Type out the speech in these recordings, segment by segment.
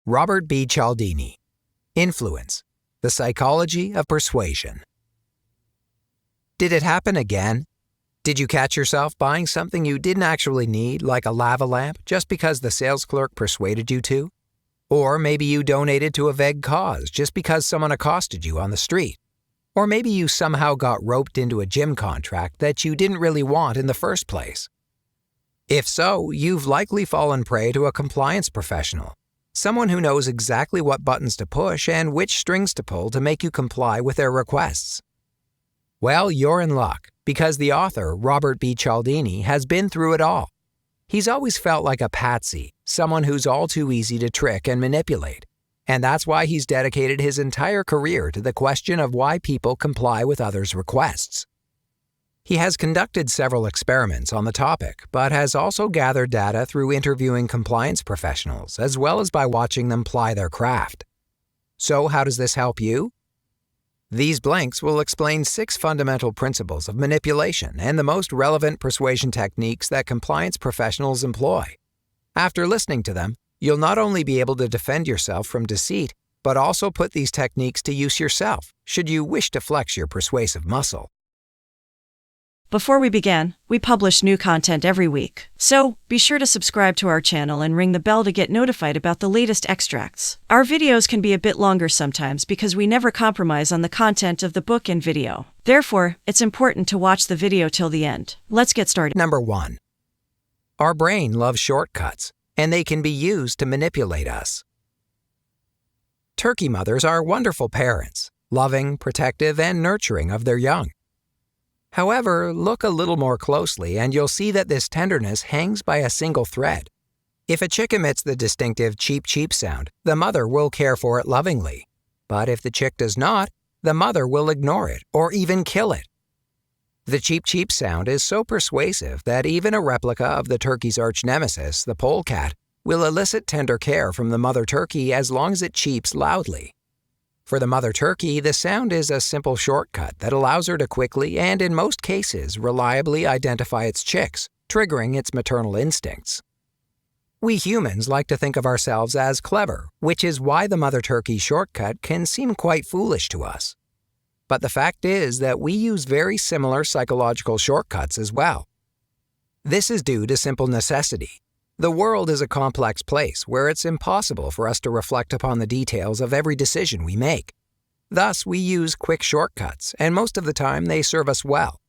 Robert B. Cialdini. Influence: The Psychology of Persuasion. Did it happen again? Did you catch yourself buying something you didn't actually need, like a lava lamp, just because the sales clerk persuaded you to? Or maybe you donated to a vague cause just because someone accosted you on the street. Or maybe you somehow got roped into a gym contract that you didn't really want in the first place. If so, you've likely fallen prey to a compliance professional, someone who knows exactly what buttons to push and which strings to pull to make you comply with their requests. Well, you're in luck, because the author, Robert B. Cialdini, has been through it all. He's always felt like a patsy, someone who's all too easy to trick and manipulate. And that's why he's dedicated his entire career to the question of why people comply with others' requests. He has conducted several experiments on the topic, but has also gathered data through interviewing compliance professionals, as well as by watching them ply their craft. So how does this help you? These blanks will explain 6 fundamental principles of manipulation and the most relevant persuasion techniques that compliance professionals employ. After listening to them, you'll not only be able to defend yourself from deceit, but also put these techniques to use yourself, should you wish to flex your persuasive muscle. Before we begin, we publish new content every week, so be sure to subscribe to our channel and ring the bell to get notified about the latest extracts. Our videos can be a bit longer sometimes because we never compromise on the content of the book and video. Therefore, it's important to watch the video till the end. Let's get started. Number 1. Our brain loves shortcuts, and they can be used to manipulate us. Turkey mothers are wonderful parents, loving, protective, and nurturing of their young. However, look a little more closely and you'll see that this tenderness hangs by a single thread. If a chick emits the distinctive cheep cheep sound, the mother will care for it lovingly. But if the chick does not, the mother will ignore it or even kill it. The cheep cheep sound is so persuasive that even a replica of the turkey's arch nemesis, the polecat, will elicit tender care from the mother turkey as long as it cheeps loudly. For the mother turkey, the sound is a simple shortcut that allows her to quickly and, in most cases, reliably identify its chicks, triggering its maternal instincts. We humans like to think of ourselves as clever, which is why the mother turkey shortcut can seem quite foolish to us. But the fact is that we use very similar psychological shortcuts as well. This is due to simple necessity. The world is a complex place where it's impossible for us to reflect upon the details of every decision we make. Thus, we use quick shortcuts, and most of the time they serve us well.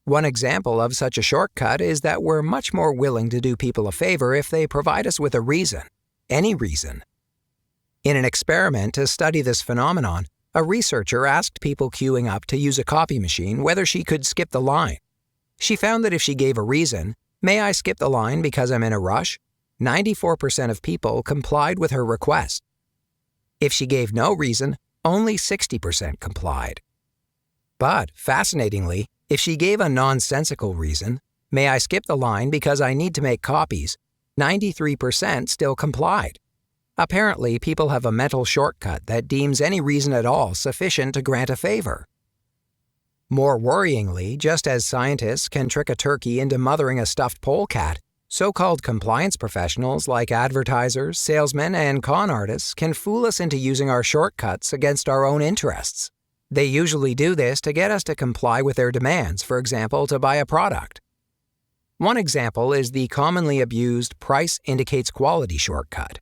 One example of such a shortcut is that we're much more willing to do people a favor if they provide us with a reason, any reason. In an experiment to study this phenomenon, a researcher asked people queuing up to use a copy machine whether she could skip the line. She found that if she gave a reason, "May I skip the line because I'm in a rush?" 94% of people complied with her request. If she gave no reason, only 60% complied. But, fascinatingly, if she gave a nonsensical reason, "May I skip the line because I need to make copies?" 93% still complied. Apparently, people have a mental shortcut that deems any reason at all sufficient to grant a favor. More worryingly, just as scientists can trick a turkey into mothering a stuffed polecat, so-called compliance professionals like advertisers, salesmen, and con artists can fool us into using our shortcuts against our own interests. They usually do this to get us to comply with their demands, for example, to buy a product. One example is the commonly abused price indicates quality shortcut.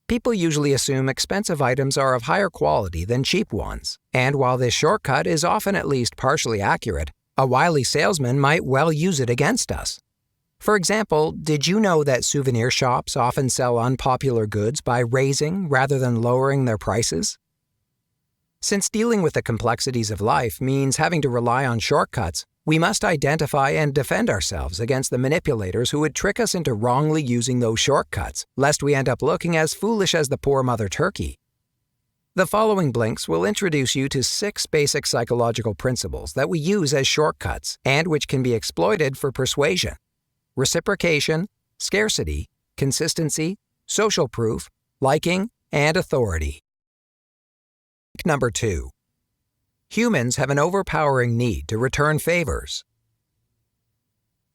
People usually assume expensive items are of higher quality than cheap ones, and while this shortcut is often at least partially accurate, a wily salesman might well use it against us. For example, did you know that souvenir shops often sell unpopular goods by raising rather than lowering their prices? Since dealing with the complexities of life means having to rely on shortcuts, we must identify and defend ourselves against the manipulators who would trick us into wrongly using those shortcuts, lest we end up looking as foolish as the poor mother turkey. The following blinks will introduce you to 6 basic psychological principles that we use as shortcuts and which can be exploited for persuasion: reciprocation, scarcity, consistency, social proof, liking, and authority. Number 2. Humans have an overpowering need to return favors.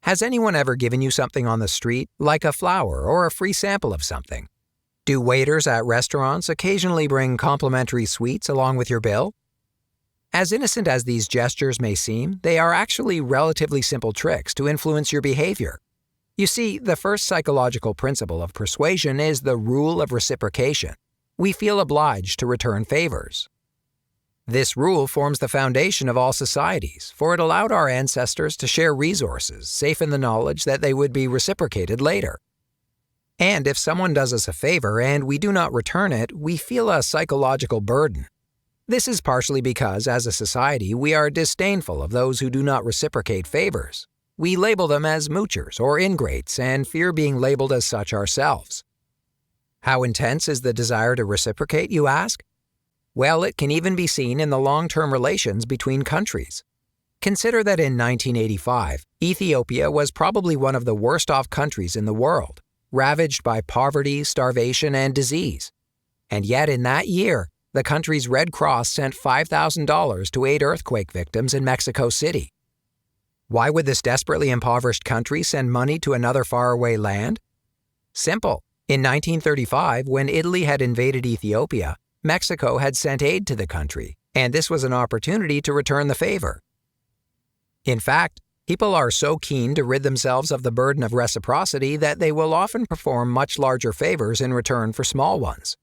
Has anyone ever given you something on the street, like a flower or a free sample of something? Do waiters at restaurants occasionally bring complimentary sweets along with your bill? As innocent as these gestures may seem, they are actually relatively simple tricks to influence your behavior. You see, the first psychological principle of persuasion is the rule of reciprocation. We feel obliged to return favors. This rule forms the foundation of all societies, for it allowed our ancestors to share resources, safe in the knowledge that they would be reciprocated later. And if someone does us a favor and we do not return it, we feel a psychological burden. This is partially because, as a society, we are disdainful of those who do not reciprocate favors. We label them as moochers or ingrates and fear being labeled as such ourselves. How intense is the desire to reciprocate, you ask? Well, it can even be seen in the long-term relations between countries. Consider that in 1985, Ethiopia was probably one of the worst-off countries in the world, ravaged by poverty, starvation, and disease. And yet in that year, the country's Red Cross sent $5,000 to aid earthquake victims in Mexico City. Why would this desperately impoverished country send money to another faraway land? Simple. In 1935, when Italy had invaded Ethiopia, Mexico had sent aid to the country, and this was an opportunity to return the favor. In fact, people are so keen to rid themselves of the burden of reciprocity that they will often perform much larger favors in return for small ones.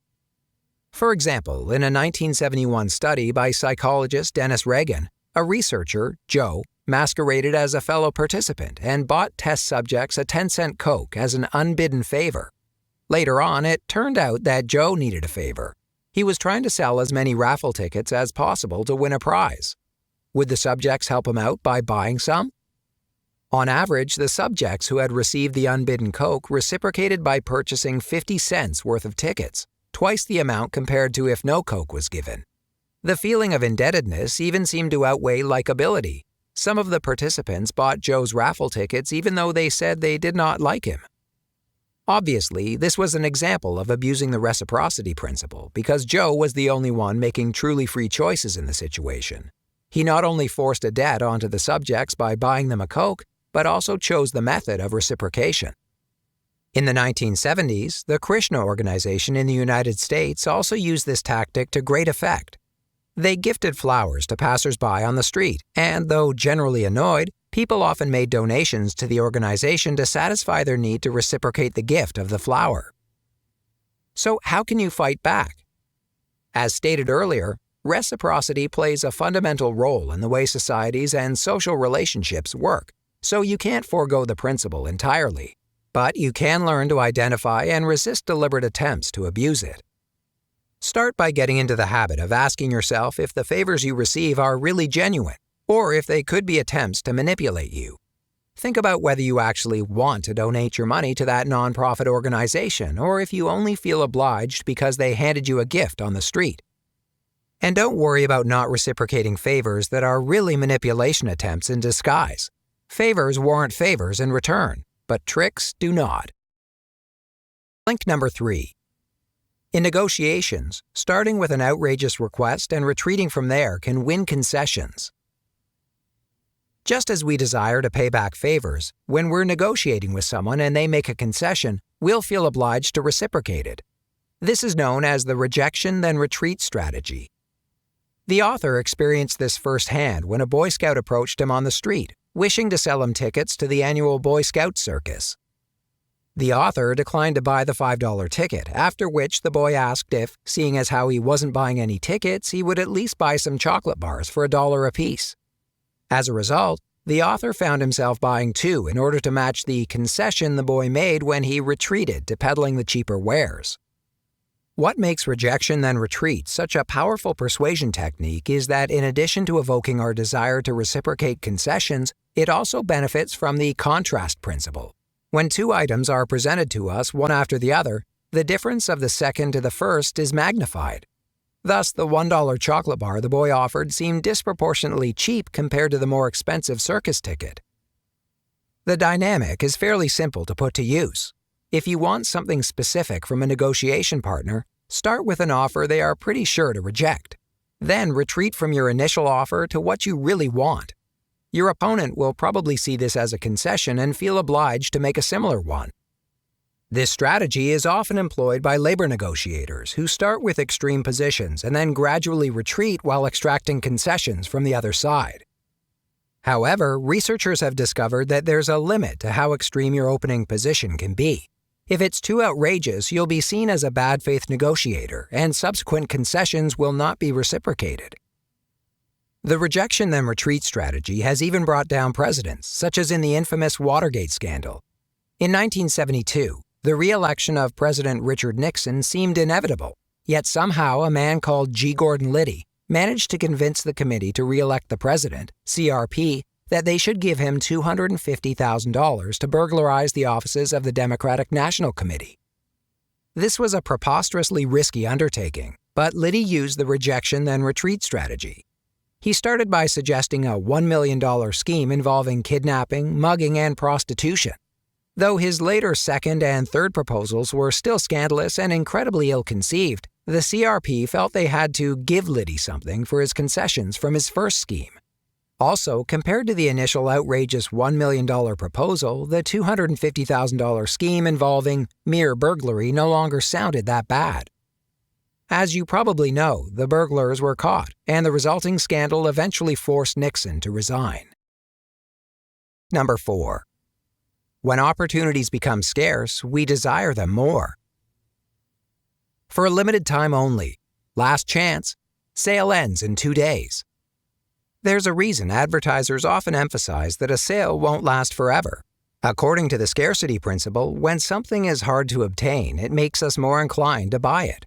For example, in a 1971 study by psychologist Dennis Reagan, a researcher, Joe, masqueraded as a fellow participant and bought test subjects a 10-cent Coke as an unbidden favor. Later on, it turned out that Joe needed a favor. He was trying to sell as many raffle tickets as possible to win a prize. Would the subjects help him out by buying some? On average, the subjects who had received the unbidden Coke reciprocated by purchasing 50 cents worth of tickets, twice the amount compared to if no Coke was given. The feeling of indebtedness even seemed to outweigh likability. Some of the participants bought Joe's raffle tickets even though they said they did not like him. Obviously, this was an example of abusing the reciprocity principle because Joe was the only one making truly free choices in the situation. He not only forced a debt onto the subjects by buying them a Coke, but also chose the method of reciprocation. In the 1970s, the Krishna organization in the United States also used this tactic to great effect. They gifted flowers to passers-by on the street, and though generally annoyed, people often made donations to the organization to satisfy their need to reciprocate the gift of the flower. So how can you fight back? As stated earlier, reciprocity plays a fundamental role in the way societies and social relationships work, so you can't forego the principle entirely, but you can learn to identify and resist deliberate attempts to abuse it. Start by getting into the habit of asking yourself if the favors you receive are really genuine, or if they could be attempts to manipulate you. Think about whether you actually want to donate your money to that nonprofit organization, or if you only feel obliged because they handed you a gift on the street. And don't worry about not reciprocating favors that are really manipulation attempts in disguise. Favors warrant favors in return, but tricks do not. Link number 3. In negotiations, starting with an outrageous request and retreating from there can win concessions. Just as we desire to pay back favors, when we're negotiating with someone and they make a concession, we'll feel obliged to reciprocate it. This is known as the rejection then retreat strategy. The author experienced this firsthand when a Boy Scout approached him on the street, wishing to sell him tickets to the annual Boy Scout circus. The author declined to buy the $5 ticket, after which the boy asked if, seeing as how he wasn't buying any tickets, he would at least buy some chocolate bars for $1 apiece. As a result, the author found himself buying 2 in order to match the concession the boy made when he retreated to peddling the cheaper wares. What makes rejection then retreat such a powerful persuasion technique is that in addition to evoking our desire to reciprocate concessions, it also benefits from the contrast principle. When 2 items are presented to us one after the other, the difference of the second to the first is magnified. Thus, the $1 chocolate bar the boy offered seemed disproportionately cheap compared to the more expensive circus ticket. The dynamic is fairly simple to put to use. If you want something specific from a negotiation partner, start with an offer they are pretty sure to reject. Then retreat from your initial offer to what you really want. Your opponent will probably see this as a concession and feel obliged to make a similar one. This strategy is often employed by labor negotiators who start with extreme positions and then gradually retreat while extracting concessions from the other side. However, researchers have discovered that there's a limit to how extreme your opening position can be. If it's too outrageous, you'll be seen as a bad faith negotiator, and subsequent concessions will not be reciprocated. The rejection then retreat strategy has even brought down presidents, such as in the infamous Watergate scandal. In 1972, the re-election of President Richard Nixon seemed inevitable, yet somehow a man called G. Gordon Liddy managed to convince the committee to re-elect the president, CRP, that they should give him $250,000 to burglarize the offices of the Democratic National Committee. This was a preposterously risky undertaking, but Liddy used the rejection then retreat strategy. He started by suggesting a $1 million scheme involving kidnapping, mugging, and prostitution. Though his later second and third proposals were still scandalous and incredibly ill-conceived, the CRP felt they had to give Liddy something for his concessions from his first scheme. Also, compared to the initial outrageous $1 million proposal, the $250,000 scheme involving mere burglary no longer sounded that bad. As you probably know, the burglars were caught, and the resulting scandal eventually forced Nixon to resign. Number 4. When opportunities become scarce, we desire them more. For a limited time only. Last chance. Sale ends in 2 days. There's a reason advertisers often emphasize that a sale won't last forever. According to the scarcity principle, when something is hard to obtain, it makes us more inclined to buy it.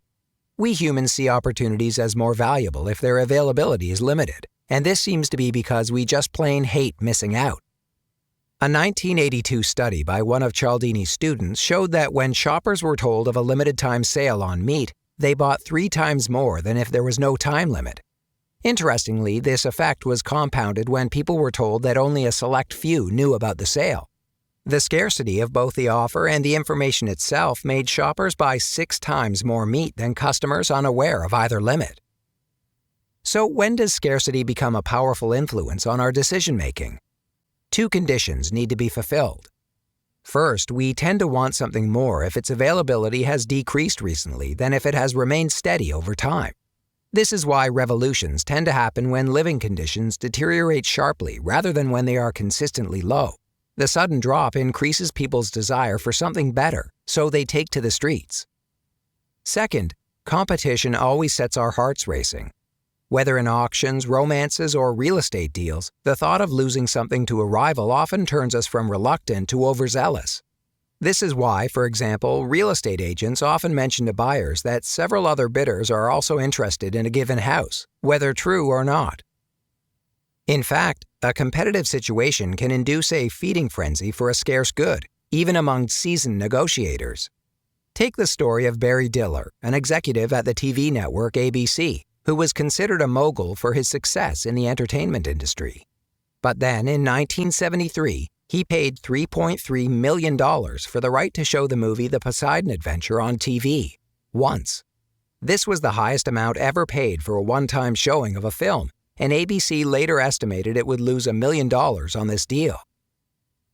We humans see opportunities as more valuable if their availability is limited, and this seems to be because we just plain hate missing out. A 1982 study by one of Cialdini's students showed that when shoppers were told of a limited-time sale on meat, they bought 3 times more than if there was no time limit. Interestingly, this effect was compounded when people were told that only a select few knew about the sale. The scarcity of both the offer and the information itself made shoppers buy 6 times more meat than customers unaware of either limit. So when does scarcity become a powerful influence on our decision-making? 2 conditions need to be fulfilled. First, we tend to want something more if its availability has decreased recently than if it has remained steady over time. This is why revolutions tend to happen when living conditions deteriorate sharply rather than when they are consistently low. The sudden drop increases people's desire for something better, so they take to the streets. Second, competition always sets our hearts racing. Whether in auctions, romances, or real estate deals, the thought of losing something to a rival often turns us from reluctant to overzealous. This is why, for example, real estate agents often mention to buyers that several other bidders are also interested in a given house, whether true or not. In fact, a competitive situation can induce a feeding frenzy for a scarce good, even among seasoned negotiators. Take the story of Barry Diller, an executive at the TV network ABC, who was considered a mogul for his success in the entertainment industry. But then, in 1973, he paid $3.3 million for the right to show the movie The Poseidon Adventure on TV, once. This was the highest amount ever paid for a one-time showing of a film, and ABC later estimated it would lose $1 million on this deal.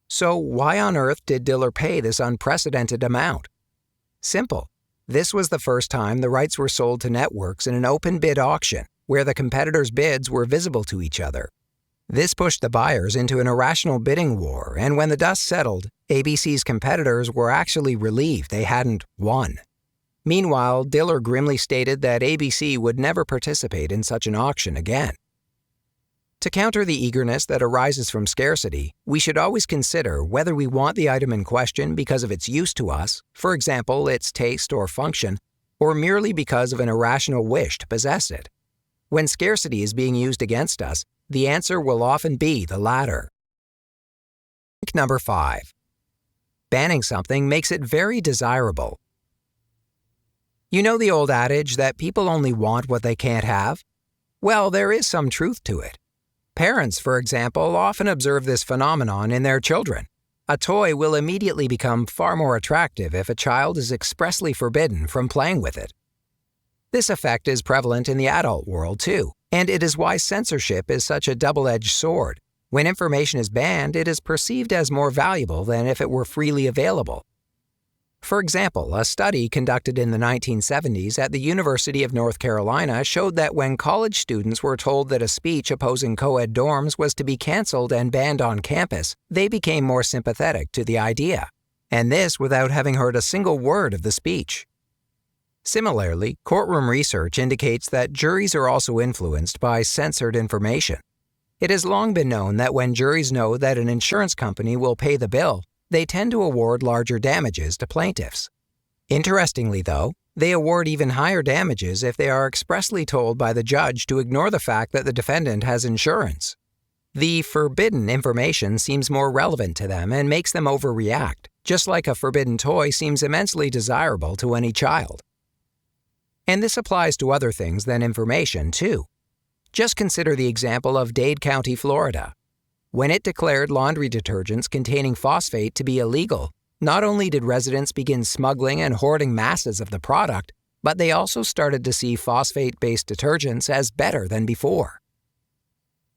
So why on earth did Diller pay this unprecedented amount? Simple. This was the first time the rights were sold to networks in an open bid auction, where the competitors' bids were visible to each other. This pushed the buyers into an irrational bidding war, and when the dust settled, ABC's competitors were actually relieved they hadn't won. Meanwhile, Diller grimly stated that ABC would never participate in such an auction again. To counter the eagerness that arises from scarcity, we should always consider whether we want the item in question because of its use to us, for example, its taste or function, or merely because of an irrational wish to possess it. When scarcity is being used against us, the answer will often be the latter. Number 5. Banning something makes it very desirable. You know the old adage that people only want what they can't have? Well, there is some truth to it. Parents, for example, often observe this phenomenon in their children. A toy will immediately become far more attractive if a child is expressly forbidden from playing with it. This effect is prevalent in the adult world too, and it is why censorship is such a double-edged sword. When information is banned, it is perceived as more valuable than if it were freely available. For example, a study conducted in the 1970s at the University of North Carolina showed that when college students were told that a speech opposing co-ed dorms was to be canceled and banned on campus, they became more sympathetic to the idea, and this without having heard a single word of the speech. Similarly, courtroom research indicates that juries are also influenced by censored information. It has long been known that when juries know that an insurance company will pay the bill, they tend to award larger damages to plaintiffs. Interestingly, though, they award even higher damages if they are expressly told by the judge to ignore the fact that the defendant has insurance. The forbidden information seems more relevant to them and makes them overreact, just like a forbidden toy seems immensely desirable to any child. And this applies to other things than information, too. Just consider the example of Dade County, Florida. When it declared laundry detergents containing phosphate to be illegal, not only did residents begin smuggling and hoarding masses of the product, but they also started to see phosphate-based detergents as better than before.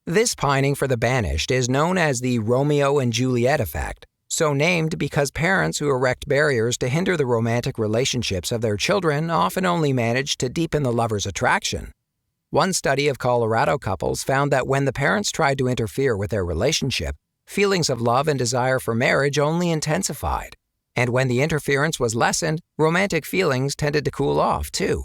This pining for the banished is known as the Romeo and Juliet effect, so named because parents who erect barriers to hinder the romantic relationships of their children often only manage to deepen the lover's attraction. One study of Colorado couples found that when the parents tried to interfere with their relationship, feelings of love and desire for marriage only intensified. And when the interference was lessened, romantic feelings tended to cool off, too.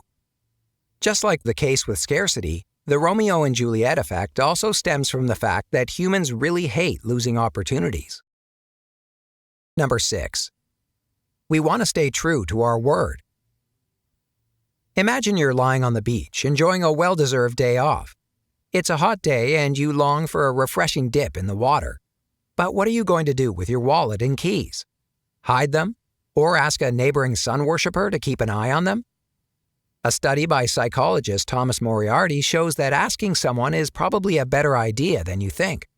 Just like the case with scarcity, the Romeo and Juliet effect also stems from the fact that humans really hate losing opportunities. Number 6. We want to stay true to our word. Imagine you're lying on the beach, enjoying a well-deserved day off. It's a hot day and you long for a refreshing dip in the water. But what are you going to do with your wallet and keys? Hide them? Or ask a neighboring sun worshiper to keep an eye on them? A study by psychologist Thomas Moriarty shows that asking someone is probably a better idea than you think.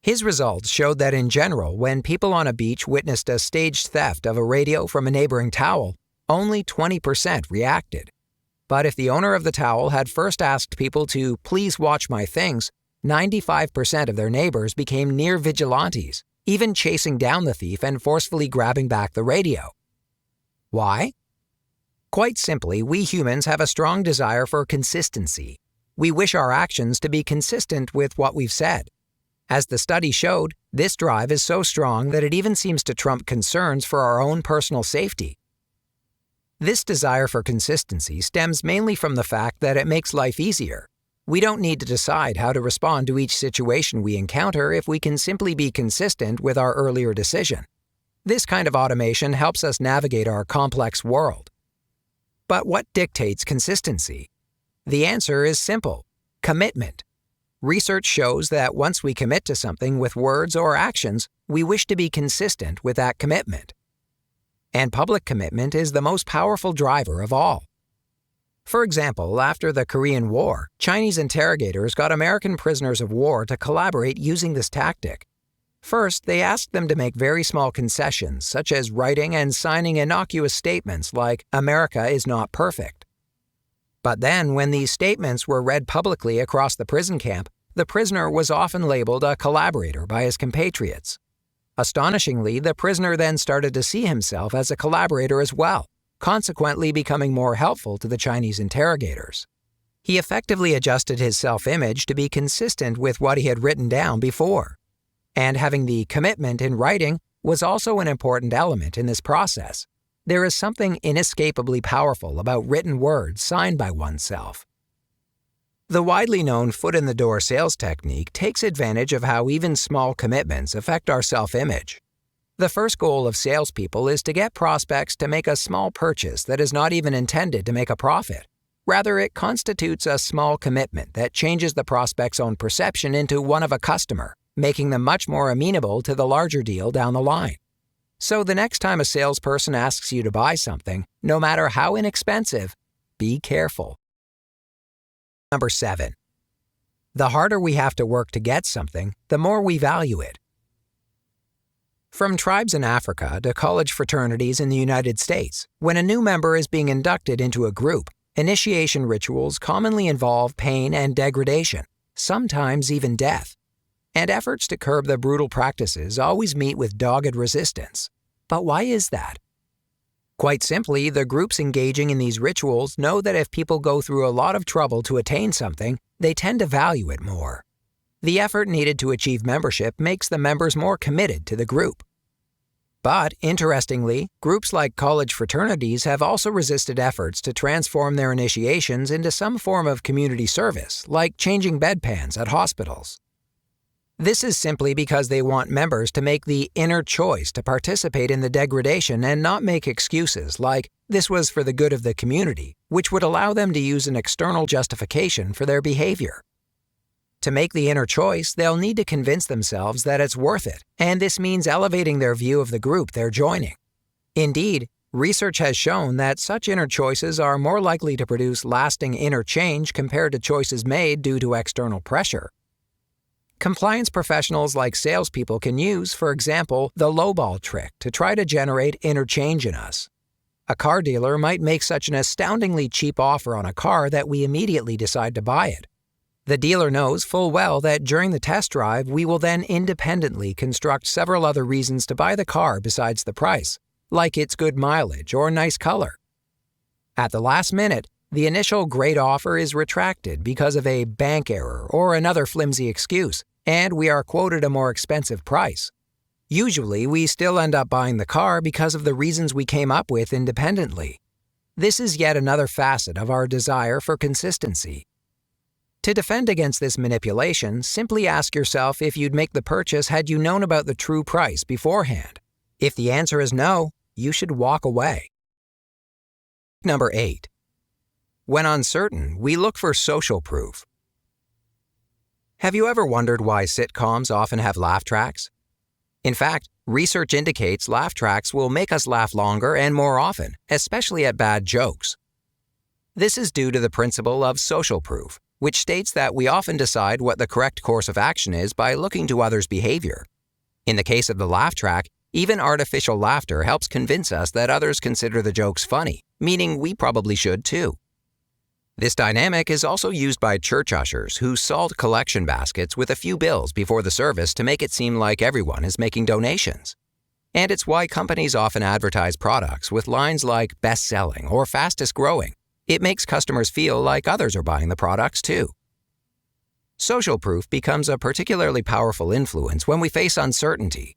His results showed that in general, when people on a beach witnessed a staged theft of a radio from a neighboring towel, only 20% reacted. But if the owner of the towel had first asked people to please watch my things, 95% of their neighbors became near vigilantes, even chasing down the thief and forcefully grabbing back the radio. Why? Quite simply, we humans have a strong desire for consistency. We wish our actions to be consistent with what we've said. As the study showed, this drive is so strong that it even seems to trump concerns for our own personal safety. This desire for consistency stems mainly from the fact that it makes life easier. We don't need to decide how to respond to each situation we encounter if we can simply be consistent with our earlier decision. This kind of automation helps us navigate our complex world. But what dictates consistency? The answer is simple: commitment. Research shows that once we commit to something with words or actions, we wish to be consistent with that commitment. And public commitment is the most powerful driver of all. For example, after the Korean War, Chinese interrogators got American prisoners of war to collaborate using this tactic. First, they asked them to make very small concessions, such as writing and signing innocuous statements like, "America is not perfect." But then, when these statements were read publicly across the prison camp, the prisoner was often labeled a collaborator by his compatriots. Astonishingly, the prisoner then started to see himself as a collaborator as well, consequently becoming more helpful to the Chinese interrogators. He effectively adjusted his self-image to be consistent with what he had written down before. And having the commitment in writing was also an important element in this process. There is something inescapably powerful about written words signed by oneself. The widely known foot-in-the-door sales technique takes advantage of how even small commitments affect our self-image. The first goal of salespeople is to get prospects to make a small purchase that is not even intended to make a profit. Rather, it constitutes a small commitment that changes the prospect's own perception into one of a customer, making them much more amenable to the larger deal down the line. So the next time a salesperson asks you to buy something, no matter how inexpensive, be careful. Number 7. The harder we have to work to get something, the more we value it. From tribes in Africa to college fraternities in the United States, when a new member is being inducted into a group, initiation rituals commonly involve pain and degradation, sometimes even death. And efforts to curb the brutal practices always meet with dogged resistance. But why is that? Quite simply, the groups engaging in these rituals know that if people go through a lot of trouble to attain something, they tend to value it more. The effort needed to achieve membership makes the members more committed to the group. But, interestingly, groups like college fraternities have also resisted efforts to transform their initiations into some form of community service, like changing bedpans at hospitals. This is simply because they want members to make the inner choice to participate in the degradation and not make excuses like, "This was for the good of the community," which would allow them to use an external justification for their behavior. To make the inner choice, they'll need to convince themselves that it's worth it, and this means elevating their view of the group they're joining. Indeed, research has shown that such inner choices are more likely to produce lasting inner change compared to choices made due to external pressure. Compliance professionals like salespeople can use, for example, the lowball trick to try to generate inner change in us. A car dealer might make such an astoundingly cheap offer on a car that we immediately decide to buy it. The dealer knows full well that during the test drive, we will then independently construct several other reasons to buy the car besides the price, like its good mileage or nice color. At the last minute, the initial great offer is retracted because of a bank error or another flimsy excuse, and we are quoted a more expensive price. Usually, we still end up buying the car because of the reasons we came up with independently. This is yet another facet of our desire for consistency. To defend against this manipulation, simply ask yourself if you'd make the purchase had you known about the true price beforehand. If the answer is no, you should walk away. Number 8. When uncertain, we look for social proof. Have you ever wondered why sitcoms often have laugh tracks? In fact, research indicates laugh tracks will make us laugh longer and more often, especially at bad jokes. This is due to the principle of social proof, which states that we often decide what the correct course of action is by looking to others' behavior. In the case of the laugh track, even artificial laughter helps convince us that others consider the jokes funny, meaning we probably should too. This dynamic is also used by church ushers who salt collection baskets with a few bills before the service to make it seem like everyone is making donations. And it's why companies often advertise products with lines like best-selling or fastest-growing. It makes customers feel like others are buying the products too. Social proof becomes a particularly powerful influence when we face uncertainty.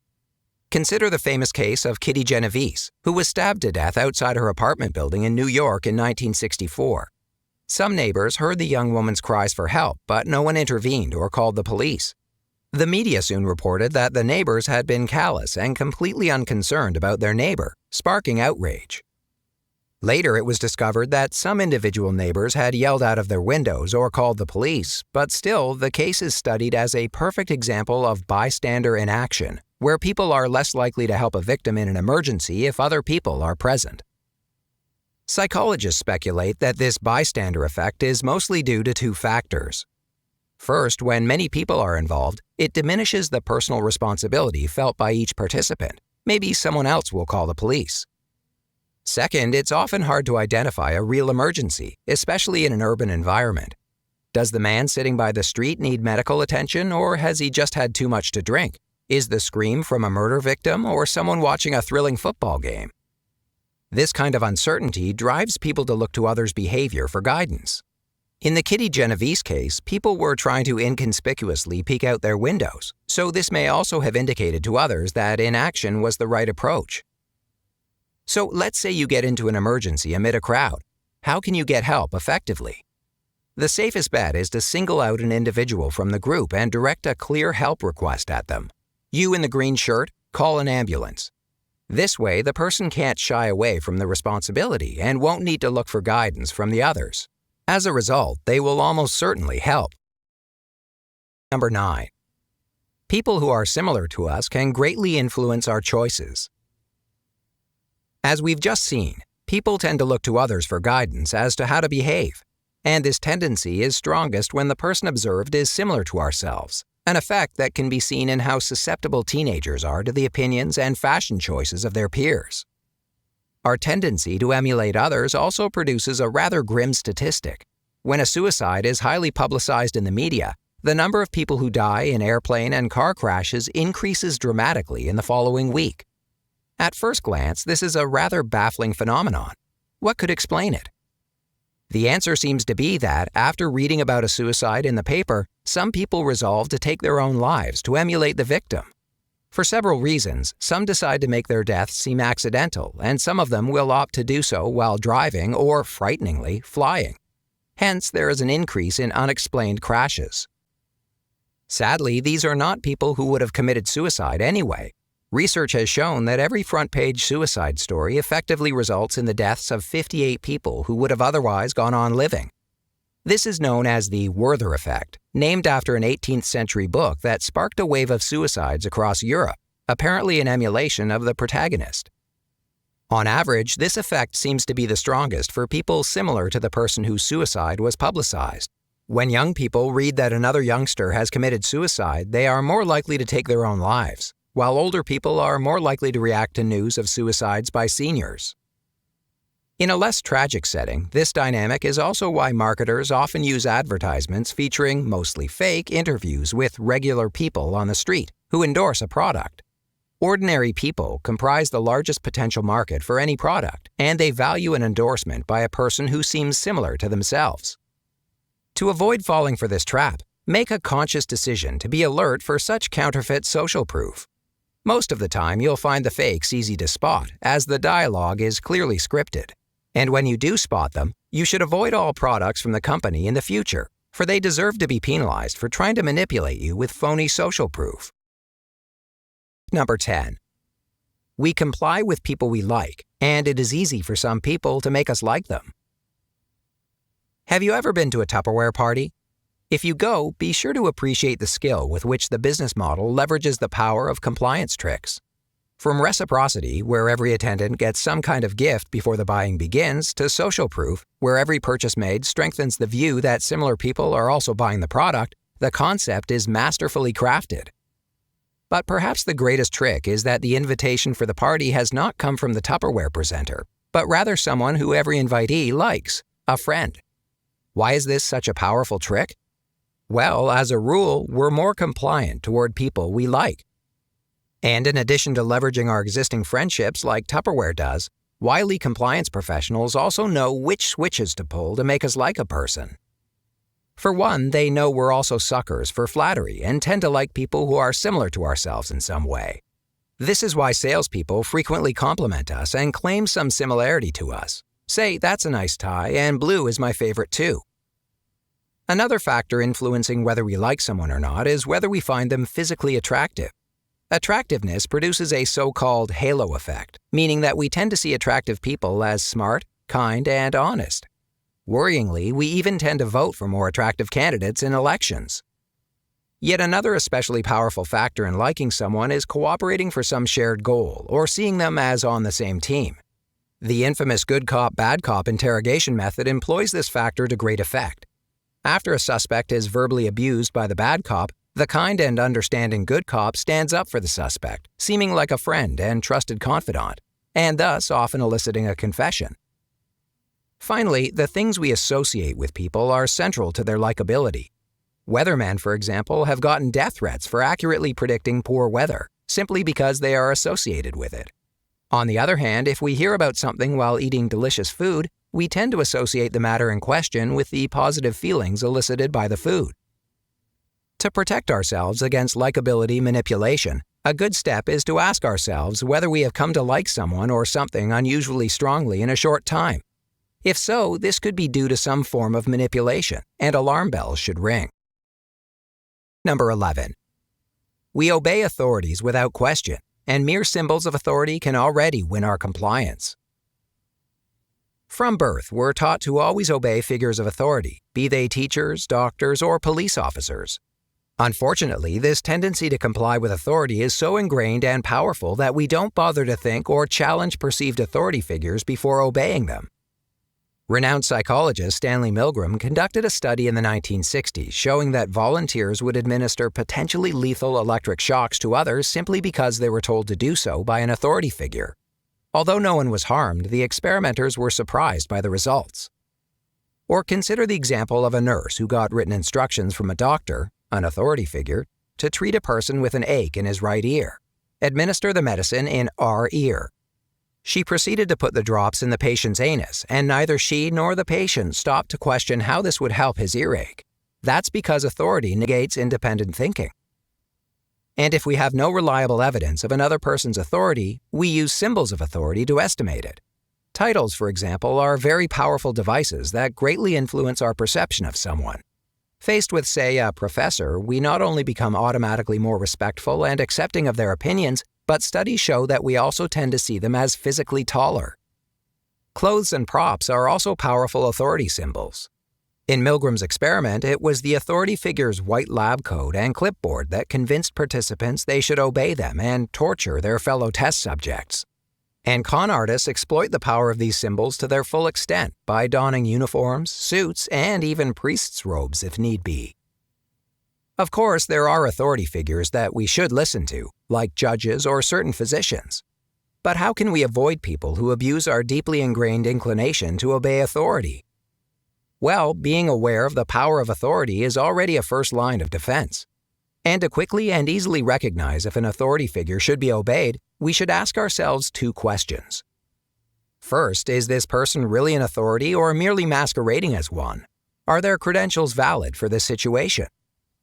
Consider the famous case of Kitty Genovese, who was stabbed to death outside her apartment building in New York in 1964. Some neighbors heard the young woman's cries for help, but no one intervened or called the police. The media soon reported that the neighbors had been callous and completely unconcerned about their neighbor, sparking outrage. Later, it was discovered that some individual neighbors had yelled out of their windows or called the police, but still, the case is studied as a perfect example of bystander inaction, where people are less likely to help a victim in an emergency if other people are present. Psychologists speculate that this bystander effect is mostly due to two factors. First, when many people are involved, it diminishes the personal responsibility felt by each participant. Maybe someone else will call the police. Second, it's often hard to identify a real emergency, especially in an urban environment. Does the man sitting by the street need medical attention, or has he just had too much to drink? Is the scream from a murder victim or someone watching a thrilling football game? This kind of uncertainty drives people to look to others' behavior for guidance. In the Kitty Genovese case, people were trying to inconspicuously peek out their windows, so this may also have indicated to others that inaction was the right approach. So let's say you get into an emergency amid a crowd. How can you get help effectively? The safest bet is to single out an individual from the group and direct a clear help request at them. You in the green shirt, call an ambulance. This way, the person can't shy away from the responsibility and won't need to look for guidance from the others. As a result, they will almost certainly help. Number 9. People who are similar to us can greatly influence our choices. As we've just seen, people tend to look to others for guidance as to how to behave, and this tendency is strongest when the person observed is similar to ourselves, an effect that can be seen in how susceptible teenagers are to the opinions and fashion choices of their peers. Our tendency to emulate others also produces a rather grim statistic. When a suicide is highly publicized in the media, the number of people who die in airplane and car crashes increases dramatically in the following week. At first glance, this is a rather baffling phenomenon. What could explain it? The answer seems to be that, after reading about a suicide in the paper, some people resolve to take their own lives to emulate the victim. For several reasons, some decide to make their deaths seem accidental, and some of them will opt to do so while driving or, frighteningly, flying. Hence, there is an increase in unexplained crashes. Sadly, these are not people who would have committed suicide anyway. Research has shown that every front-page suicide story effectively results in the deaths of 58 people who would have otherwise gone on living. This is known as the Werther Effect, named after an 18th century book that sparked a wave of suicides across Europe, apparently in emulation of the protagonist. On average, this effect seems to be the strongest for people similar to the person whose suicide was publicized. When young people read that another youngster has committed suicide, they are more likely to take their own lives, while older people are more likely to react to news of suicides by seniors. In a less tragic setting, this dynamic is also why marketers often use advertisements featuring mostly fake interviews with regular people on the street who endorse a product. Ordinary people comprise the largest potential market for any product, and they value an endorsement by a person who seems similar to themselves. To avoid falling for this trap, make a conscious decision to be alert for such counterfeit social proof. Most of the time, you'll find the fakes easy to spot, as the dialogue is clearly scripted. And when you do spot them, you should avoid all products from the company in the future, for they deserve to be penalized for trying to manipulate you with phony social proof. Number 10. We comply with people we like, and it is easy for some people to make us like them. Have you ever been to a Tupperware party? If you go, be sure to appreciate the skill with which the business model leverages the power of compliance tricks. From reciprocity, where every attendant gets some kind of gift before the buying begins, to social proof, where every purchase made strengthens the view that similar people are also buying the product, the concept is masterfully crafted. But perhaps the greatest trick is that the invitation for the party has not come from the Tupperware presenter, but rather someone who every invitee likes, a friend. Why is this such a powerful trick? Well, as a rule, we're more compliant toward people we like. And in addition to leveraging our existing friendships like Tupperware does, wily compliance professionals also know which switches to pull to make us like a person. For one, they know we're also suckers for flattery and tend to like people who are similar to ourselves in some way. This is why salespeople frequently compliment us and claim some similarity to us. Say, "That's a nice tie, and blue is my favorite too." Another factor influencing whether we like someone or not is whether we find them physically attractive. Attractiveness produces a so-called halo effect, meaning that we tend to see attractive people as smart, kind, and honest. Worryingly, we even tend to vote for more attractive candidates in elections. Yet another especially powerful factor in liking someone is cooperating for some shared goal or seeing them as on the same team. The infamous good cop, bad cop interrogation method employs this factor to great effect. After a suspect is verbally abused by the bad cop, the kind and understanding good cop stands up for the suspect, seeming like a friend and trusted confidant, and thus often eliciting a confession. Finally, the things we associate with people are central to their likability. Weathermen, for example, have gotten death threats for accurately predicting poor weather, simply because they are associated with it. On the other hand, if we hear about something while eating delicious food, we tend to associate the matter in question with the positive feelings elicited by the food. To protect ourselves against likability manipulation, a good step is to ask ourselves whether we have come to like someone or something unusually strongly in a short time. If so, this could be due to some form of manipulation, and alarm bells should ring. Number 11. We obey authorities without question, and mere symbols of authority can already win our compliance. From birth, we're taught to always obey figures of authority, be they teachers, doctors, or police officers. Unfortunately, this tendency to comply with authority is so ingrained and powerful that we don't bother to think or challenge perceived authority figures before obeying them. Renowned psychologist Stanley Milgram conducted a study in the 1960s showing that volunteers would administer potentially lethal electric shocks to others simply because they were told to do so by an authority figure. Although no one was harmed, the experimenters were surprised by the results. Or consider the example of a nurse who got written instructions from a doctor, an authority figure, to treat a person with an ache in his right ear. Administer the medicine in our ear. She proceeded to put the drops in the patient's anus, and neither she nor the patient stopped to question how this would help his earache. That's because authority negates independent thinking. And if we have no reliable evidence of another person's authority, we use symbols of authority to estimate it. Titles, for example, are very powerful devices that greatly influence our perception of someone. Faced with, say, a professor, we not only become automatically more respectful and accepting of their opinions, but studies show that we also tend to see them as physically taller. Clothes and props are also powerful authority symbols. In Milgram's experiment, it was the authority figure's white lab coat and clipboard that convinced participants they should obey them and torture their fellow test subjects. And con artists exploit the power of these symbols to their full extent by donning uniforms, suits, and even priests' robes if need be. Of course, there are authority figures that we should listen to, like judges or certain physicians. But how can we avoid people who abuse our deeply ingrained inclination to obey authority? Well, being aware of the power of authority is already a first line of defense. And to quickly and easily recognize if an authority figure should be obeyed, we should ask ourselves 2 questions. First, is this person really an authority or merely masquerading as one? Are their credentials valid for this situation?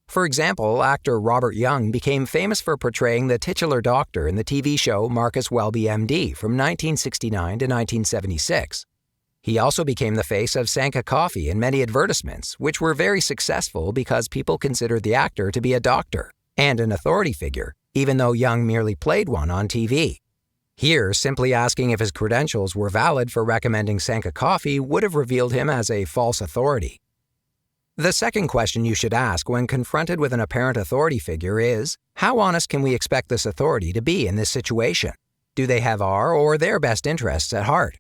For example, actor Robert Young became famous for portraying the titular doctor in the TV show Marcus Welby, MD from 1969 to 1976. He also became the face of Sanka Coffee in many advertisements, which were very successful because people considered the actor to be a doctor and an authority figure, even though Young merely played one on TV. Here, simply asking if his credentials were valid for recommending Sanka Coffee would have revealed him as a false authority. The second question you should ask when confronted with an apparent authority figure is, how honest can we expect this authority to be in this situation? Do they have our or their best interests at heart?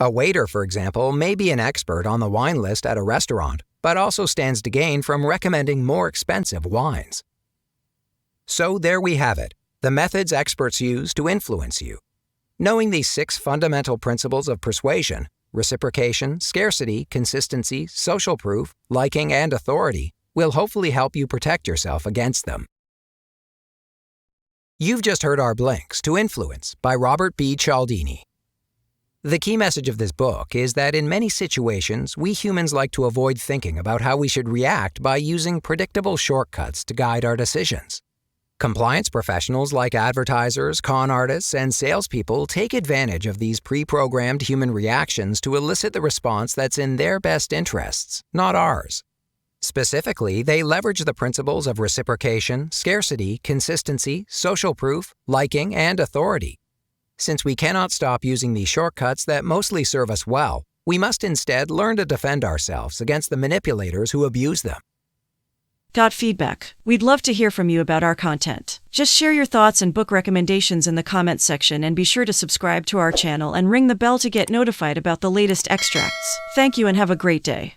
A waiter, for example, may be an expert on the wine list at a restaurant, but also stands to gain from recommending more expensive wines. So there we have it, the methods experts use to influence you. Knowing these 6 fundamental principles of persuasion, reciprocation, scarcity, consistency, social proof, liking, and authority, will hopefully help you protect yourself against them. You've just heard Our Blinks to Influence by Robert B. Cialdini. The key message of this book is that in many situations, we humans like to avoid thinking about how we should react by using predictable shortcuts to guide our decisions. Compliance professionals like advertisers, con artists, and salespeople take advantage of these pre-programmed human reactions to elicit the response that's in their best interests, not ours. Specifically, they leverage the principles of reciprocation, scarcity, consistency, social proof, liking, and authority. Since we cannot stop using these shortcuts that mostly serve us well, we must instead learn to defend ourselves against the manipulators who abuse them. Got feedback? We'd love to hear from you about our content. Just share your thoughts and book recommendations in the comments section, and be sure to subscribe to our channel and ring the bell to get notified about the latest extracts. Thank you and have a great day.